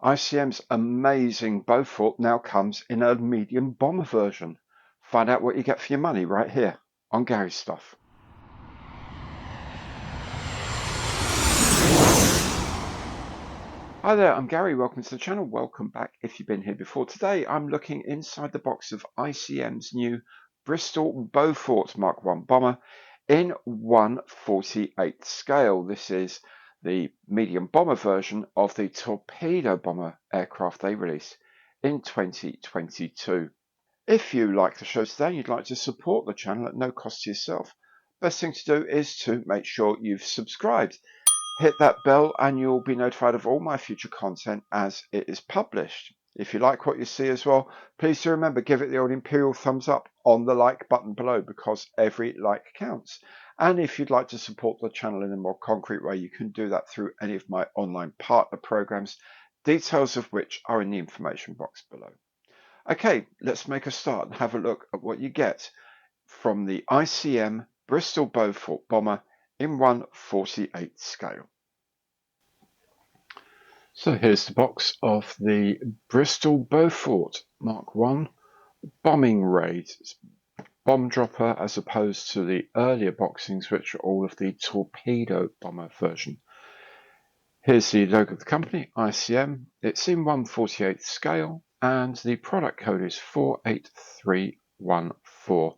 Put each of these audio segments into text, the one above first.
ICM's amazing Beaufort now comes in a medium bomber version. Find out what you get for your money right here on Gary's Stuff. Hi there, I'm Gary. Welcome to the channel. Welcome back if you've been here before. Today I'm looking inside the box of ICM's new Bristol Beaufort Mark 1 bomber in 1/48 scale. This is the medium bomber version of the torpedo bomber aircraft they released in 2022. If you like the show today and you'd like to support the channel at no cost to yourself, best thing to do is to make sure you've subscribed. Hit that bell and you'll be notified of all my future content as it is published. If you like what you see as well, please do remember, give it the old imperial thumbs up on the like button below because every like counts. And if you'd like to support the channel in a more concrete way, you can do that through any of my online partner programs, details of which are in the information box below. Okay, let's make a start and have a look at what you get from the ICM Bristol Beaufort bomber in 1/48 scale. So here's the box of the Bristol Beaufort Mark 1 bombing raid. It's bomb dropper as opposed to the earlier boxings, which are all of the torpedo bomber version. Here's the logo of the company, ICM. It's in 1/48 scale and the product code is 48314.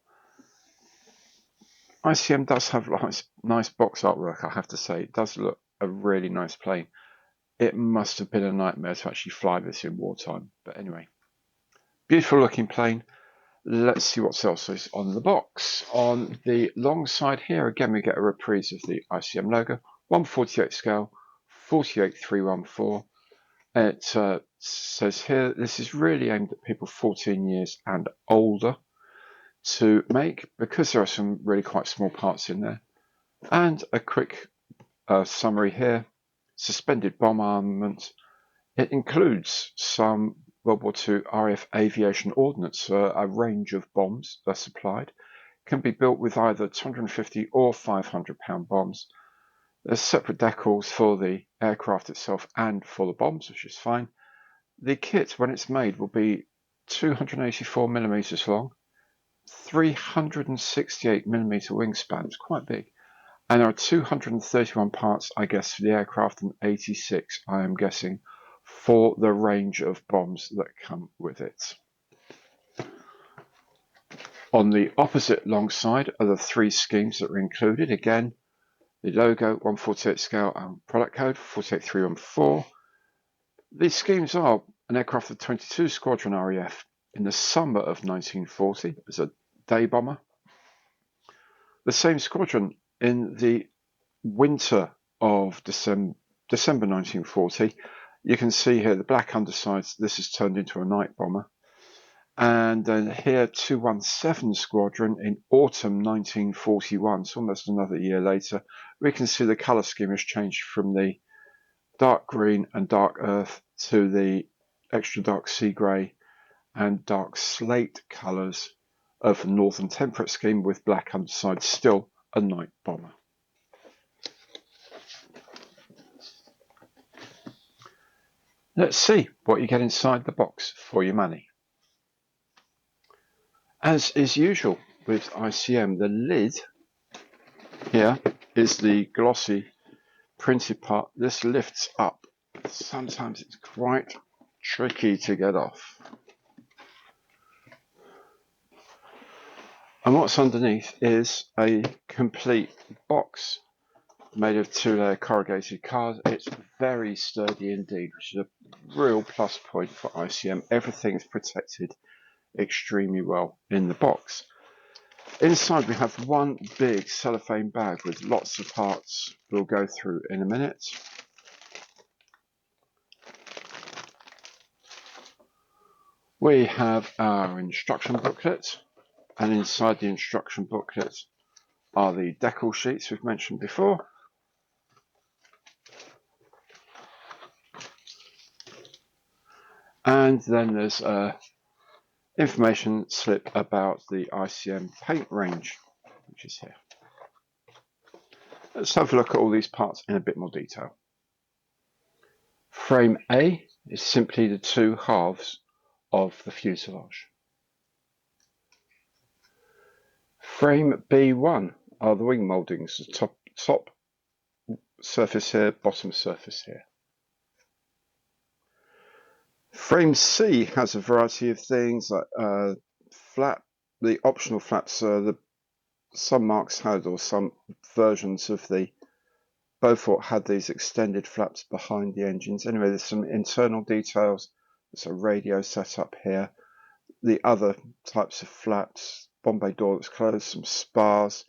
ICM does have nice box artwork, I have to say. It does look a really nice plane. It must have been a nightmare to actually fly this in wartime. But anyway, beautiful looking plane. Let's see what else is on the box. On the long side here, again, we get a reprise of the ICM logo. 1/48 scale, 48314. It says here, this is really aimed at people 14 years and older to make, because there are some really quite small parts in there. And a quick summary here. Suspended bomb armament. It includes some World War II RAF aviation ordnance, a range of bombs that are supplied. Can be built with either 250 or 500 pound bombs. There's separate decals for the aircraft itself and for the bombs, which is fine. The kit, when it's made, will be 284 millimeters long, 368 millimeter wingspan. It's quite big. And there are 231 parts, I guess, for the aircraft and 86, I am guessing, for the range of bombs that come with it. On the opposite long side are the three schemes that are included. Again, the logo, 1/48 scale, and product code, 48314. These schemes are an aircraft of 22 Squadron RAF in the summer of 1940 as a day bomber. The same squadron in the winter of December 1940. You can see here the black undersides. This is turned into a night bomber. And then here 217 Squadron in autumn 1941, so almost another year later. We can see the colour scheme has changed from the dark green and dark earth to the extra dark sea grey and dark slate colours of the Northern Temperate scheme with black undersides, still a night bomber. Let's see what you get inside the box for your money. As is usual with ICM, the lid here is the glossy printed part. This lifts up. Sometimes it's quite tricky to get off. And what's underneath is a complete box made of 2-layer corrugated card. It's very sturdy indeed, which is a real plus point for ICM. Everything's protected extremely well in the box. Inside we have one big cellophane bag with lots of parts we'll go through in a minute. We have our instruction booklet, and inside the instruction booklet are the decal sheets we've mentioned before. And then there's a information slip about the ICM paint range, which is here. Let's have a look at all these parts in a bit more detail. Frame A is simply the two halves of the fuselage. Frame B1 are the wing mouldings, the top surface here, bottom surface here. Frame C has a variety of things like the optional flaps. Some marks had, or some versions of the Beaufort had these extended flaps behind the engines. Anyway, there's some internal details. There's a radio setup here. The other types of flaps, Bombay door that's closed, some spars,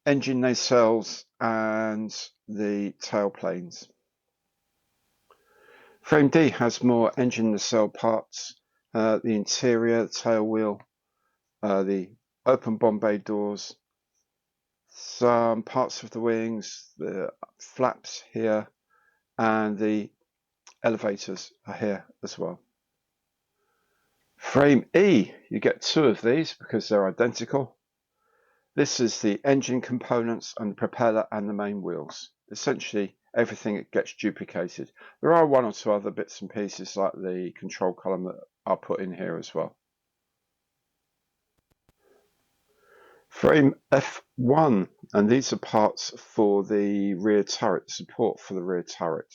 engine nacelles, and the tail planes. Frame D has more engine nacelle parts, the interior, the tail wheel, the open Bombay doors, some parts of the wings, the flaps here, and the elevators are here as well. Frame E, you get two of these because they're identical. This is the engine components and the propeller and the main wheels. Essentially, everything gets duplicated. There are one or two other bits and pieces like the control column that are put in here as well. Frame F1, and these are parts for the rear turret, support for the rear turret.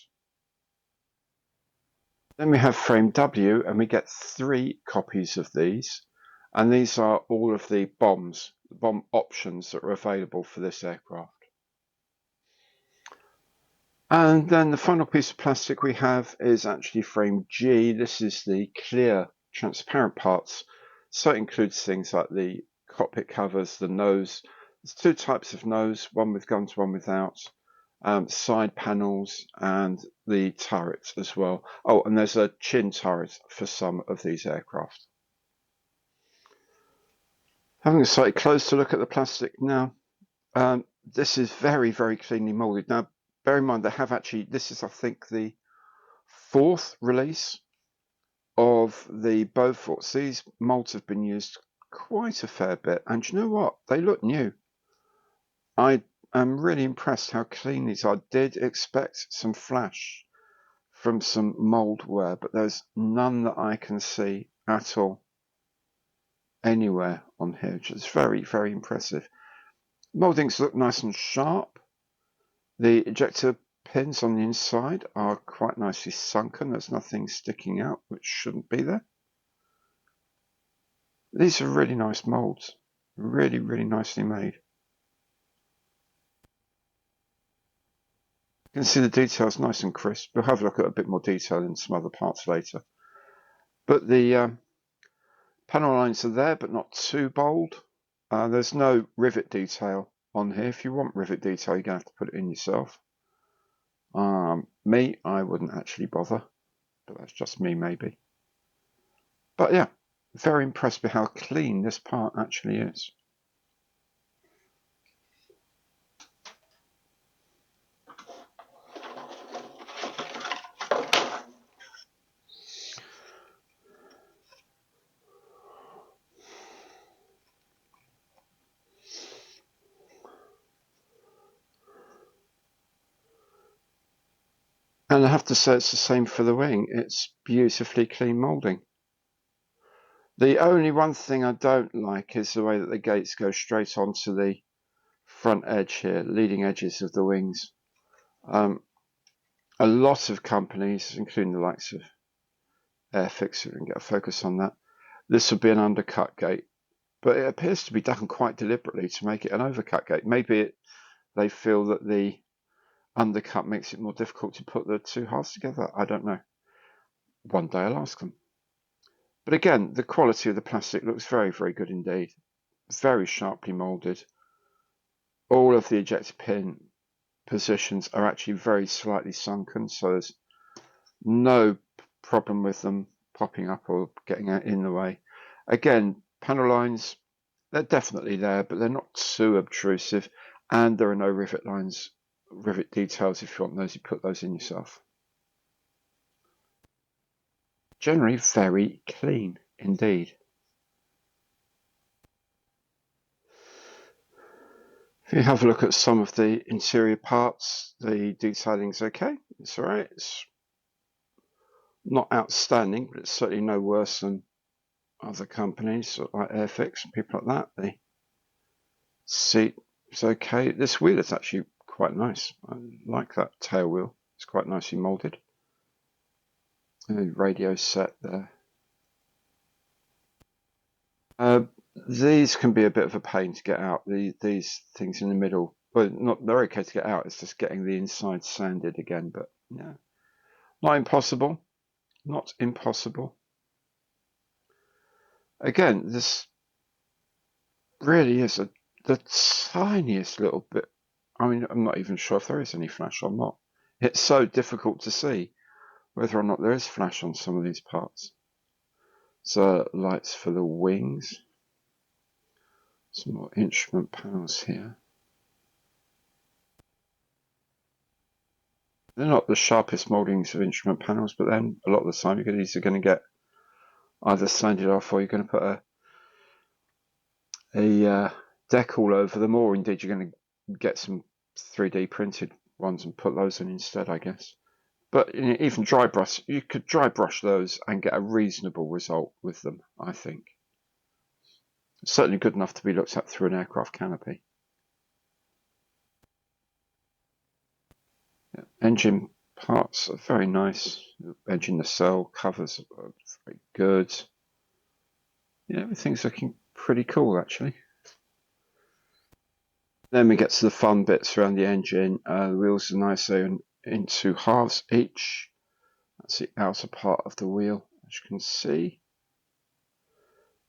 Then we have frame W, and we get 3 copies of these, and these are all of the bomb options that are available for this aircraft. And then the final piece of plastic we have is actually frame G. This is the clear, transparent parts, so it includes things like the cockpit covers, the nose. There's 2 types of nose, one with guns, one without. Side panels and the turrets as well. Oh, and there's a chin turret for some of these aircraft. Having a slightly closer look at the plastic now, this is very, very cleanly molded. Now, bear in mind, they have actually, this is, I think, the 4th release of the Beauforts. These molds have been used quite a fair bit, and you know what? They look new. I'm really impressed how clean these are. I did expect some flash from some mold wear, but there's none that I can see at all anywhere on here, which is very, very impressive. Moldings look nice and sharp. The ejector pins on the inside are quite nicely sunken. There's nothing sticking out, which shouldn't be there. These are really nice molds. Really, really nicely made. You can see the details nice and crisp. We'll have a look at a bit more detail in some other parts later. But the panel lines are there, but not too bold. There's no rivet detail on here. If you want rivet detail, you're going to have to put it in yourself. Me, I wouldn't actually bother, but that's just me maybe. But yeah, very impressed with how clean this part actually is. And I have to say it's the same for the wing. It's beautifully clean moulding. The only one thing I don't like is the way that the gates go straight onto the front edge here, leading edges of the wings. A lot of companies, including the likes of Airfix, if we can get a focus on that, this would be an undercut gate. But it appears to be done quite deliberately to make it an overcut gate. Maybe they feel that the undercut makes it more difficult to put the 2 halves together. I don't know. One day I'll ask them. But again, the quality of the plastic looks very, very good indeed. Very sharply moulded. All of the ejector pin positions are actually very slightly sunken, so there's no problem with them popping up or getting out in the way. Again, panel lines, they're definitely there, but they're not too obtrusive, and there are no rivet lines, rivet details. If you want those, you put those in yourself. Generally very clean indeed. If you have a look at some of the interior parts, the detailing's okay. It's alright. It's Not outstanding, but it's certainly no worse than other companies like Airfix and people like that. The seat is okay. This wheel is actually quite nice. I like that tail wheel. It's quite nicely moulded. The radio set there. These can be a bit of a pain to get out. These things in the middle, well, they're okay to get out. It's just getting the inside sanded again. But yeah, not impossible. Not impossible. Again, this really is the tiniest little bit. I mean, I'm not even sure if there is any flash or not. It's so difficult to see whether or not there is flash on some of these parts. So lights for the wings. Some more instrument panels here. They're not the sharpest mouldings of instrument panels, but then a lot of the time these are going to get either sanded off or you're going to put a decal over them, or indeed you're going to get some 3D printed ones and put those in instead, I guess. But even dry brush, you could dry brush those and get a reasonable result with them, I think. It's certainly good enough to be looked at through an aircraft canopy. Yeah. Engine parts are very nice. Engine nacelle covers are very good. Yeah, everything's looking pretty cool actually. Then we get to the fun bits around the engine. The wheels are nice, they're in two halves each. That's the outer part of the wheel, as you can see.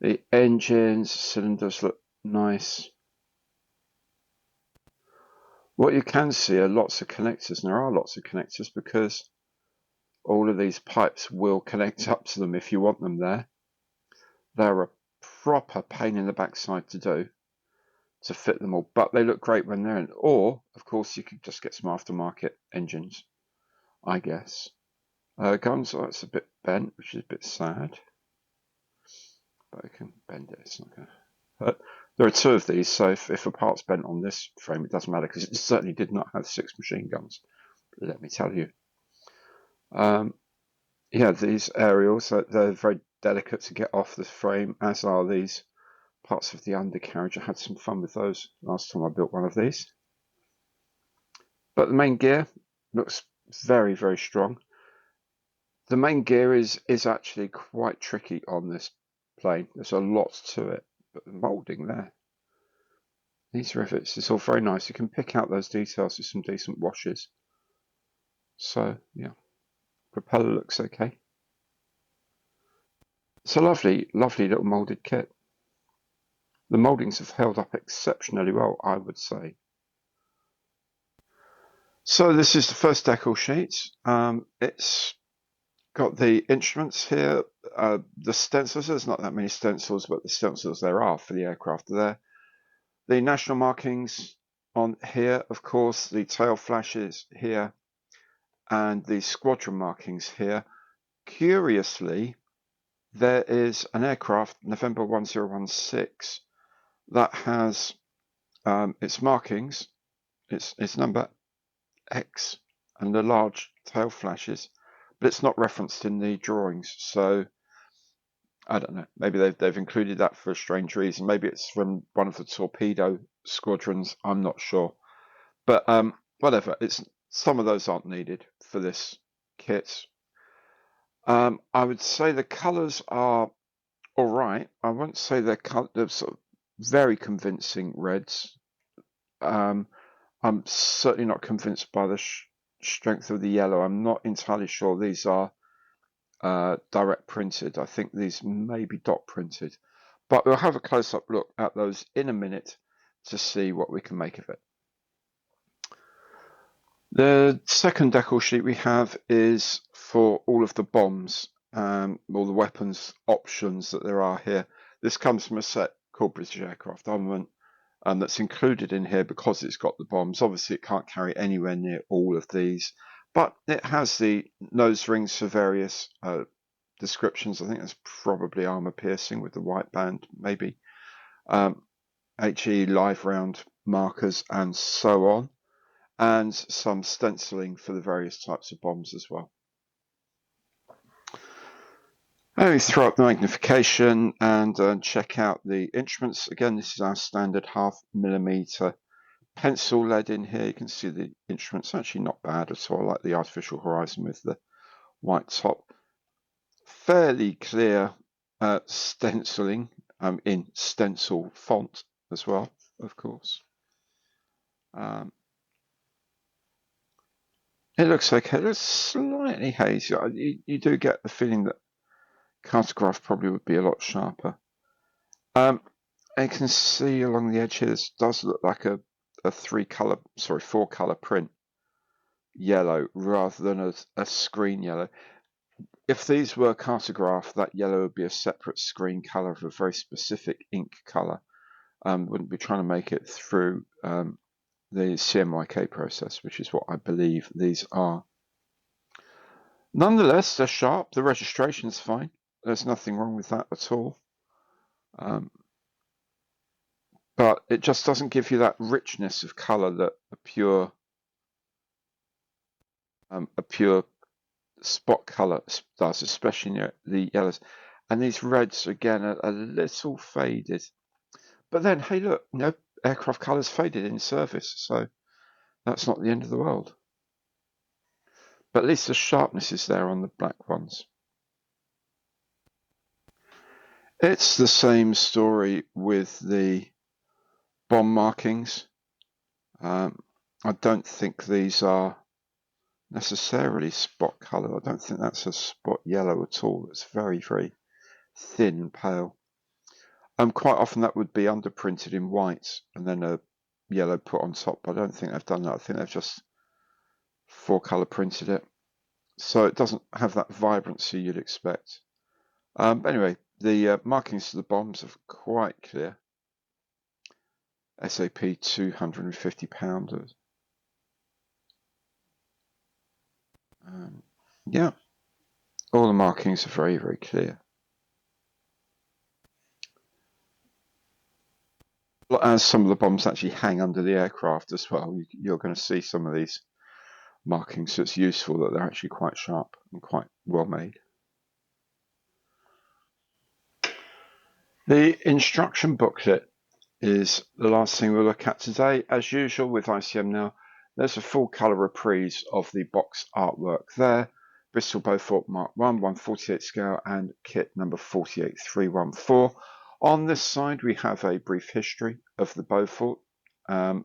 The engines, cylinders look nice. What you can see are lots of connectors, and there are lots of connectors because all of these pipes will connect up to them if you want them there. They're a proper pain in the backside to do, to fit them all, but they look great when they're in. Or, of course, you could just get some aftermarket engines, I guess. Guns, oh, it's a bit bent, which is a bit sad. But I can bend it, it's not going to hurt. There are two of these, so if a part's bent on this frame, it doesn't matter, because it certainly did not have 6 machine guns, let me tell you. Yeah, these aerials, they're very delicate to get off the frame, as are these parts of the undercarriage. I had some fun with those last time I built one of these. But the main gear looks very, very strong. The main gear is actually quite tricky on this plane. There's a lot to it, but the moulding there, these rivets, it's all very nice. You can pick out those details with some decent washes. So yeah, propeller looks okay. It's a lovely, lovely little moulded kit. The mouldings have held up exceptionally well, I would say. So this is the first decal sheet. It's got the instruments here, the stencils. There's not that many stencils, but the stencils there are for the aircraft are there. The national markings on here, of course, the tail flashes here, and the squadron markings here. Curiously, there is an aircraft, November 1016, that has its markings, its number X, and the large tail flashes, but it's not referenced in the drawings. So I don't know. Maybe they've included that for a strange reason. Maybe it's from one of the torpedo squadrons. I'm not sure. But whatever. It's some of those aren't needed for this kit. I would say the colours are all right. I won't say they're sort of very convincing reds. I'm certainly not convinced by the strength of the yellow. I'm not entirely sure these are direct printed. I think these may be dot printed, but we'll have a close-up look at those in a minute to see what we can make of it. The second decal sheet we have is for all of the bombs, all the weapons options that there are here. This comes from a set called British Aircraft Armament, and that's included in here because it's got the bombs. Obviously, it can't carry anywhere near all of these, but it has the nose rings for various descriptions. I think that's probably armor piercing with the white band, maybe. HE live round markers and so on, and some stenciling for the various types of bombs as well. Let me throw up the magnification and check out the instruments. Again, this is our standard 0.5mm pencil lead in here. You can see the instruments actually not bad at all. I like the artificial horizon with the white top. Fairly clear stenciling in stencil font as well, of course. It looks okay. It looks slightly hazy. You do get the feeling that cartograph probably would be a lot sharper. You can see along the edge here, this does look like a four color print yellow rather than a screen yellow. If these were cartograph, that yellow would be a separate screen color of a very specific ink color. Wouldn't be trying to make it through the CMYK process, which is what I believe these are. Nonetheless, they're sharp. The registration's fine. There's nothing wrong with that at all. But it just doesn't give you that richness of color that a pure spot color does, especially in the yellows. And these reds again are a little faded. But then, hey, look, no aircraft colors faded in service, so that's not the end of the world. But at least the sharpness is there on the black ones. It's the same story with the bomb markings. I don't think these are necessarily spot color. I don't think that's a spot yellow at all. It's very, very thin and pale. Quite often that would be underprinted in white and then a yellow put on top. But I don't think they've done that. I think they've just four color printed it. So it doesn't have that vibrancy you'd expect. But anyway, the markings of the bombs are quite clear. SAP 250 pounders. Yeah, all the markings are very, very clear. As some of the bombs actually hang under the aircraft as well, you're going to see some of these markings, so it's useful that they're actually quite sharp and quite well made. The instruction booklet is the last thing we'll look at today. As usual with ICM now, there's a full colour reprise of the box artwork there. Bristol Beaufort Mark 1, 1/48 scale, and kit number 48314. On this side, we have a brief history of the Beaufort,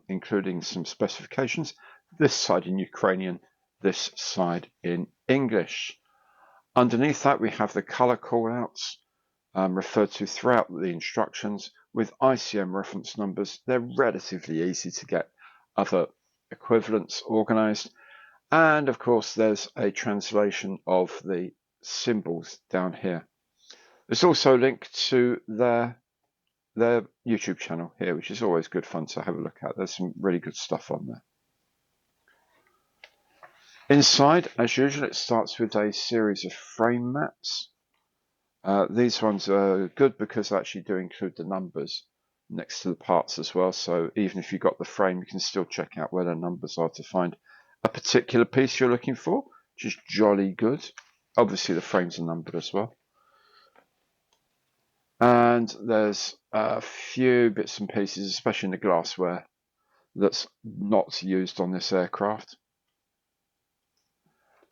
including some specifications. This side in Ukrainian, this side in English. Underneath that, we have the colour callouts referred to throughout the instructions with ICM reference numbers. They're relatively easy to get other equivalents organised. And of course, there's a translation of the symbols down here. There's also a link to their YouTube channel here, which is always good fun to have a look at. There's some really good stuff on there. Inside, as usual, it starts with a series of frame maps. These ones are good because they actually do include the numbers next to the parts as well. So even if you've got the frame, you can still check out where the numbers are to find a particular piece you're looking for, which is jolly good. Obviously, the frames are numbered as well. And there's a few bits and pieces, especially in the glassware, that's not used on this aircraft.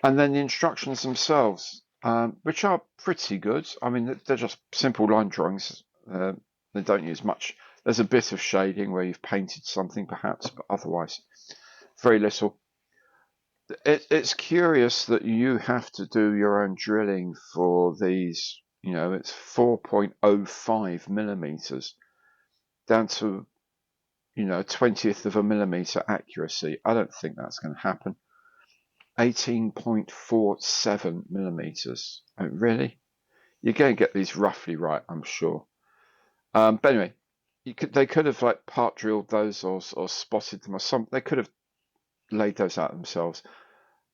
And then the instructions themselves, which are pretty good. I mean, they're just simple line drawings. They don't use much. There's a bit of shading where you've painted something perhaps, but otherwise very little. It's curious that you have to do your own drilling for these. You know, it's 4.05 millimeters down to, 20th of a millimeter accuracy. I don't think that's going to happen. 18.47 millimeters. Oh, really? You're going to get these roughly right, I'm sure. But anyway, they could have like part drilled those or spotted them or something. They could have laid those out themselves.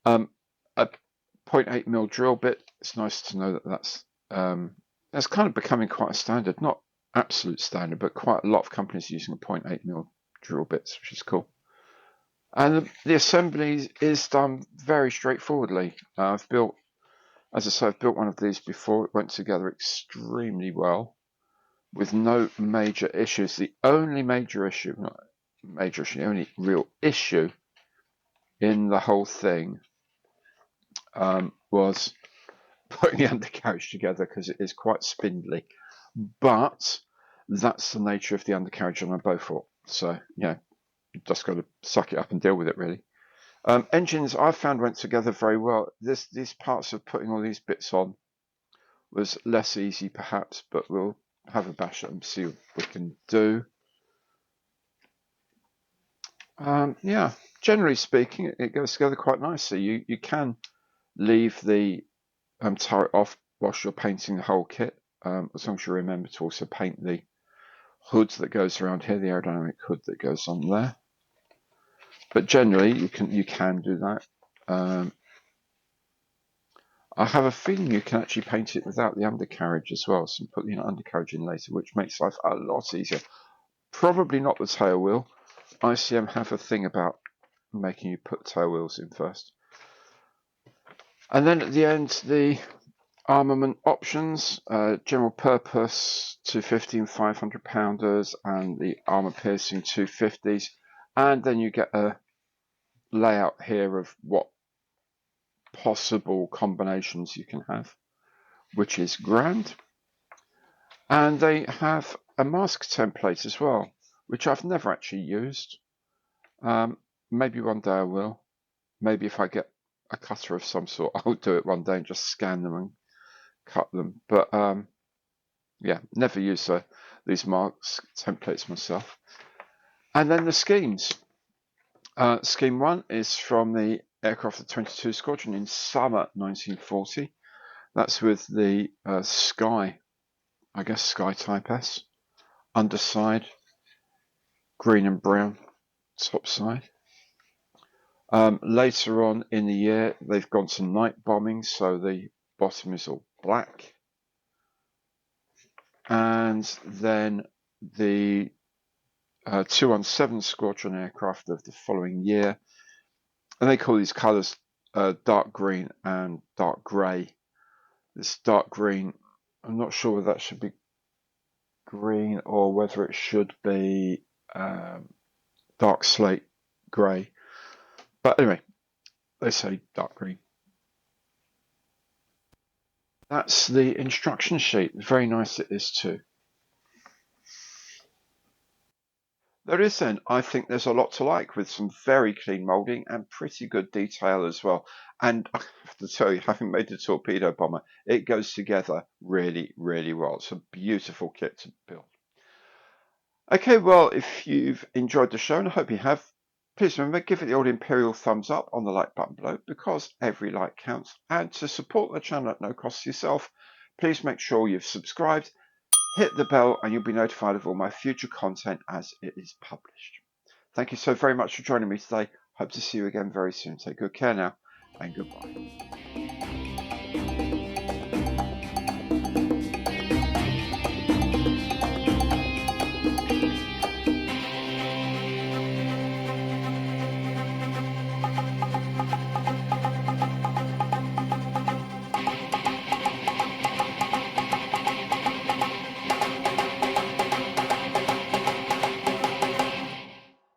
A 0.8 mil drill bit. It's nice to know that's kind of becoming quite a standard, not absolute standard, but quite a lot of companies using a 0.8 mil drill bits, which is cool. And the assembly is done very straightforwardly. I've built As I say, I've built one of these before. It went together extremely well with no major issues. The only major issue, not major issue, the only real issue in the whole thing was putting the undercarriage together, because it is quite spindly. But that's the nature of the undercarriage on a Beaufort. So, yeah, you've just got to suck it up and deal with it, really. Engines I found went together very well. These parts of putting all these bits on was less easy, perhaps, but we'll have a bash at them, see what we can do. Yeah, generally speaking, it goes together quite nicely. You can leave the turret off whilst you're painting the whole kit, as long as you remember to also paint the hood that goes around here, the aerodynamic hood that goes on there. But generally, you can do that. I have a feeling you can actually paint it without the undercarriage as well, so put the undercarriage in later, which makes life a lot easier. Probably not the tail wheel. ICM have a thing about making you put tail wheels in first. And then at the end, the armament options, general purpose 250 and 500 pounders, and the armor piercing 250s. And then you get a layout here of what possible combinations you can have, which is grand. And they have a mask template as well, which I've never actually used. Maybe one day I will. Maybe if I get a cutter of some sort, I'll do it one day and just scan them and cut them. But yeah, never used these mask templates myself. And then the schemes. Scheme 1 is from the aircraft of 22 Squadron in summer 1940. That's with the Sky, I guess Sky Type S, underside, green and brown top side. Later on in the year, they've gone to night bombing, so the bottom is all black. And then the 217 Squadron aircraft of the following year, and they call these colours dark green and dark grey. This dark green, I'm not sure whether that should be green or whether it should be dark slate grey. But anyway, they say dark green. That's the instruction sheet. Very nice it is too. There is then, I think there's a lot to like, with some very clean moulding and pretty good detail as well. And I have to tell you, having made the torpedo bomber, it goes together really, really well. It's a beautiful kit to build. Okay, well, if you've enjoyed the show, and I hope you have, please remember, give it the old Imperial thumbs up on the like button below, because every like counts. And to support the channel at no cost to yourself, please make sure you've subscribed, hit the bell, and you'll be notified of all my future content as it is published. Thank you so very much for joining me today. Hope to see you again very soon. Take good care now, and goodbye.